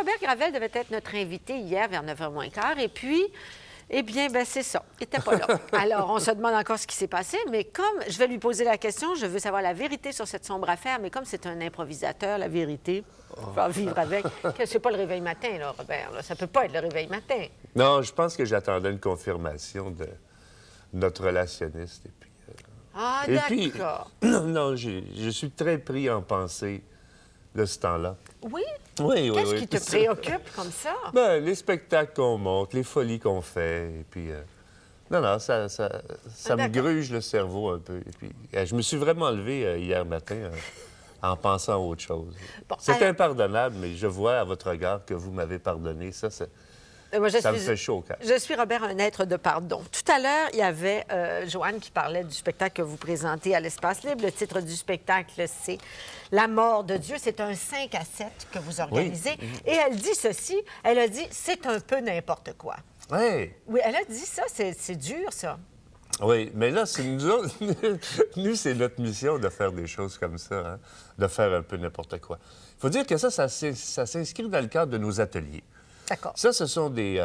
Robert Gravel devait être notre invité hier vers 9h moins quart. Et puis, eh bien, c'est ça. Il n'était pas là. Alors, on se demande encore ce qui s'est passé. Mais comme je vais lui poser la question, je veux savoir la vérité sur cette sombre affaire. Mais comme c'est un improvisateur, la vérité, il va vivre avec. C'est pas le réveil matin, là, Robert. Là. Ça peut pas être le réveil matin. Non, je pense que j'attendais une confirmation de notre relationniste. Et puis, Ah, puis, d'accord. non, je suis très pris en pensée de ce temps-là. Oui? Oui, oui, Qu'est-ce oui. qui te préoccupe comme ça? Ben, les spectacles qu'on monte, les folies qu'on fait, et puis... non, ça me gruge le cerveau un peu. Et puis, je me suis vraiment levé hier matin en pensant à autre chose. Bon, c'est alors... impardonnable, mais je vois à votre regard que vous m'avez pardonné. Ça me fait chaud au cœur. Je suis, Robert, un être de pardon. Tout à l'heure, il y avait Joanne qui parlait du spectacle que vous présentez à l'Espace Libre. Le titre du spectacle, c'est « La mort de Dieu ». C'est un 5 à 7 que vous organisez. Oui. Et elle dit ceci, elle a dit « C'est un peu n'importe quoi ». Oui. Oui, elle a dit ça, c'est dur, ça. Oui, mais là, c'est nous autres. Nous, c'est notre mission de faire des choses comme ça, hein? De faire un peu n'importe quoi. Il faut dire que ça s'inscrit dans le cadre de nos ateliers. D'accord. Ça, ce sont des...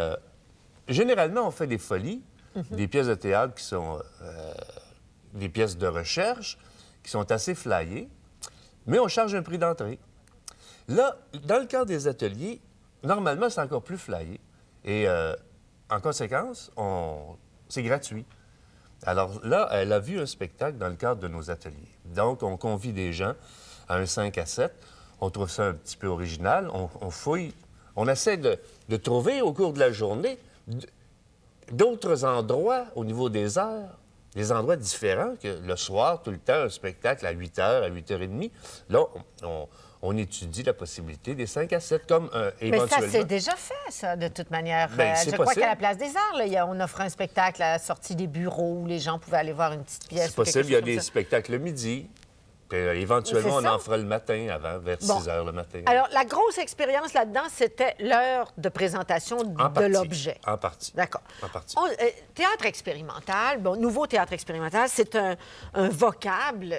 Généralement, on fait des folies, des pièces de théâtre qui sont des pièces de recherche, qui sont assez flyées, mais on charge un prix d'entrée. Là, dans le cadre des ateliers, normalement, c'est encore plus flyé. Et en conséquence, c'est gratuit. Alors là, elle a vu un spectacle dans le cadre de nos ateliers. Donc, on convie des gens à un 5 à 7. On trouve ça un petit peu original. On fouille. On essaie de trouver au cours de la journée d'autres endroits au niveau des heures, des endroits différents que le soir, tout le temps, un spectacle à 8 h, à 8h30. Là, on étudie la possibilité des 5 à 7 comme éventuellement... Mais ça, c'est déjà fait, ça, de toute manière. Bien, je crois qu'à la Place des Arts, là, on offre un spectacle à la sortie des bureaux où les gens pouvaient aller voir une petite pièce. C'est possible. Il y a des spectacles le midi. Puis, éventuellement, on en fera le matin avant, vers 6 h le matin. Alors, la grosse expérience là-dedans, c'était l'heure de présentation de l'objet. En partie. D'accord. En partie. Théâtre expérimental, nouveau théâtre expérimental, c'est un vocable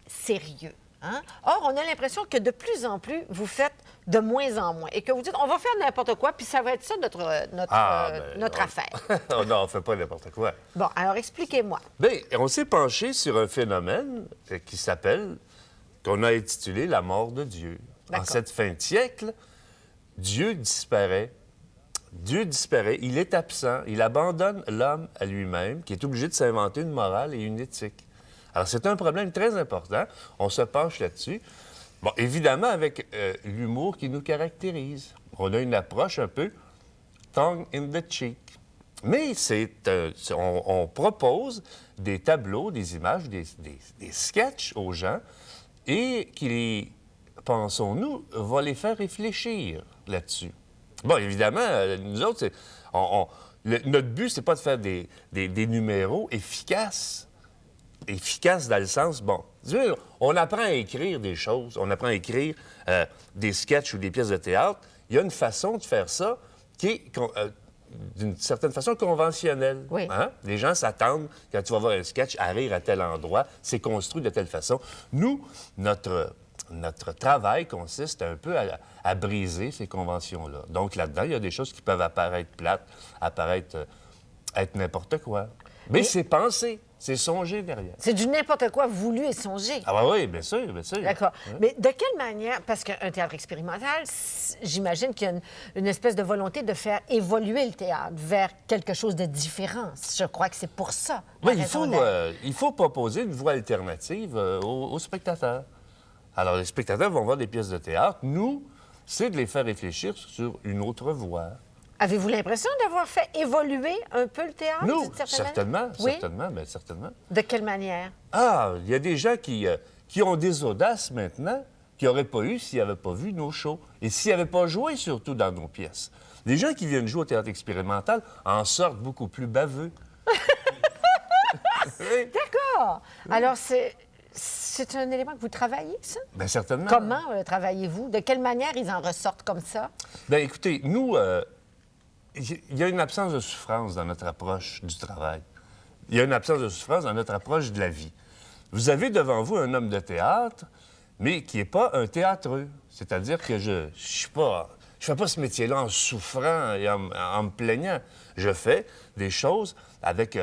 sérieux. Hein? Or, on a l'impression que de plus en plus, vous faites de moins en moins et que vous dites, on va faire n'importe quoi, puis ça va être ça notre affaire. Non, on ne fait pas n'importe quoi. Bon, alors expliquez-moi. Bien, on s'est penché sur un phénomène qui s'appelle, qu'on a intitulé la mort de Dieu. En cette fin de siècle, Dieu disparaît. Dieu disparaît, il est absent, il abandonne l'homme à lui-même, qui est obligé de s'inventer une morale et une éthique. Alors, c'est un problème très important. On se penche là-dessus. Bon, évidemment, avec l'humour qui nous caractérise. On a une approche un peu tongue in the cheek. Mais on propose des tableaux, des images, des sketchs aux gens et qui, pensons-nous, va les faire réfléchir là-dessus. Bon, évidemment, nous autres, notre but, c'est pas de faire des numéros efficaces. Efficace dans le sens, on apprend à écrire des choses, on apprend à écrire des sketchs ou des pièces de théâtre. Il y a une façon de faire ça qui est, d'une certaine façon, conventionnelle. Oui. Hein? Les gens s'attendent, quand tu vas voir un sketch, à rire à tel endroit. C'est construit de telle façon. Nous, notre travail consiste un peu à briser ces conventions-là. Donc, là-dedans, il y a des choses qui peuvent apparaître plates, être n'importe quoi. Mais c'est pensé. C'est songé derrière. C'est du n'importe quoi voulu et songé. Ah oui, bien sûr, bien sûr. D'accord. Ouais. Mais de quelle manière, parce qu'un théâtre expérimental, j'imagine qu'il y a une espèce de volonté de faire évoluer le théâtre vers quelque chose de différent. Je crois que c'est pour ça. Oui, il faut proposer une voie alternative aux spectateurs. Alors, les spectateurs vont voir des pièces de théâtre. Nous, c'est de les faire réfléchir sur une autre voie. Avez-vous l'impression d'avoir fait évoluer un peu le théâtre? Nous, certainement, oui? certainement, bien certainement. De quelle manière? Ah, il y a des gens qui ont des audaces maintenant qu'ils n'auraient pas eu s'ils n'avaient pas vu nos shows et s'ils n'avaient pas joué surtout dans nos pièces. Les gens qui viennent jouer au théâtre expérimental en sortent beaucoup plus baveux. Oui. D'accord. Alors, c'est un élément que vous travaillez, ça? Bien, certainement. Comment travaillez-vous? De quelle manière ils en ressortent comme ça? Bien, écoutez, nous... il y a une absence de souffrance dans notre approche du travail. Il y a une absence de souffrance dans notre approche de la vie. Vous avez devant vous un homme de théâtre, mais qui n'est pas un théâtreux. C'est-à-dire que je suis pas Je fais pas ce métier-là en souffrant et en me plaignant. Je fais des choses avec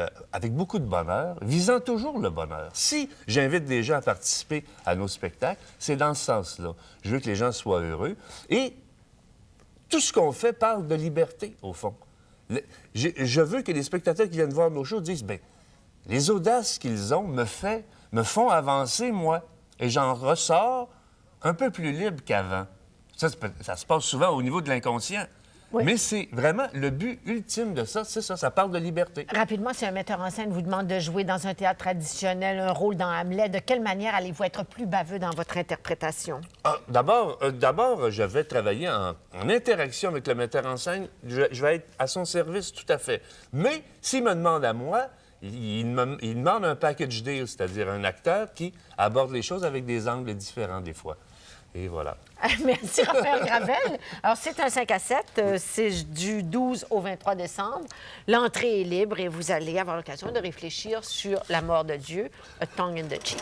beaucoup de bonheur, visant toujours le bonheur. Si j'invite des gens à participer à nos spectacles, c'est dans ce sens-là. Je veux que les gens soient heureux. Et tout ce qu'on fait parle de liberté, au fond. Je veux que les spectateurs qui viennent voir nos shows disent, bien, les audaces qu'ils ont me font avancer, moi. Et j'en ressors un peu plus libre qu'avant. Ça se passe souvent au niveau de l'inconscient. Oui. Mais c'est vraiment le but ultime de ça, c'est ça, ça parle de liberté. Rapidement, si un metteur en scène vous demande de jouer dans un théâtre traditionnel, un rôle dans Hamlet, de quelle manière allez-vous être plus baveux dans votre interprétation? D'abord, je vais travailler en interaction avec le metteur en scène. Je vais être à son service tout à fait. Mais s'il me demande à moi, il demande un package deal, c'est-à-dire un acteur qui aborde les choses avec des angles différents des fois. Et voilà. Merci, Raphaël Gravel. Alors, c'est un 5 à 7. C'est du 12 au 23 décembre. L'entrée est libre et vous allez avoir l'occasion de réfléchir sur la mort de Dieu, A Tongue in the Cheek.